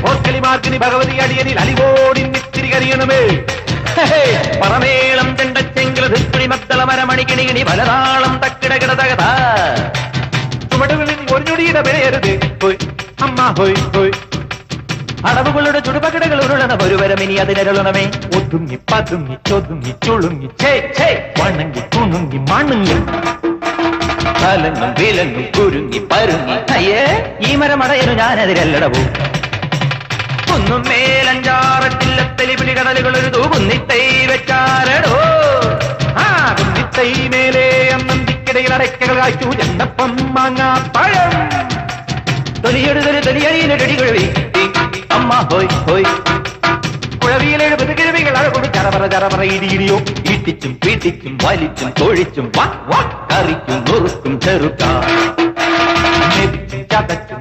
പോർക്കലി മാർക്കിനി ഭഗവതി അടിയനിൽ അലിവോടി നിത്തിരി കരിയണമേ പറമേളം ചെണ്ടച്ചെങ്കില ധിക്കുണി മദ്ദള മരമണിക്കിണികിണി പലതാളം തക്കിടകിട തകത ചുവടുകളിൽ ഒരു ഞൊടിയുടെ വിലയരുത് ഹോയ് അമ്മ ഹോയ് ഹോയ് അടവുകളുടെ ചുടുപകിടകൾ ഉരുളണ ഒരുവരമിനി അതിനരുളണമേ ഒതുങ്ങി പതുങ്ങി ചൊതുങ്ങി ചുളുങ്ങി ചേ വണങ്ങി കുണുങ്ങി മണുങ്ങി കലങ്ങും വിലങ്ങും കുരുങ്ങി പരുങ്ങി അയ്യേ ഈ മരമടയനു ഞാനെതിരല്ലടവൂ കുന്നും മേലഞ്ചാറട്ടില്ലത്തെലിപിളി കടലുകൾ ഒരു തൂകുന്നിത്തൈ വെച്ചാരടോ ആ കുന്നിത്തൈ മേലെ അന്നന്തിക്കിടയിൽ അടയ്ക്കകൾ കായ്ച്ചു ചെന്നപ്പം മാങ്ങാപ്പഴം തൊലിയെടുതൊരു തൊലിയടിയിലൊടികുഴവി അമ്മ ഹോയ് ഹോയ് കുഴവിയിലെഴുപത് കിഴവികൾ അഴകൊടു ചറപറ ഇടിയിടിയോ ഈട്ടിച്ചും പീട്ടിച്ചും വലിച്ചും തൊഴിച്ചും കറിക്കും നുറുക്കും ചെറുക്ക ചതച്ചും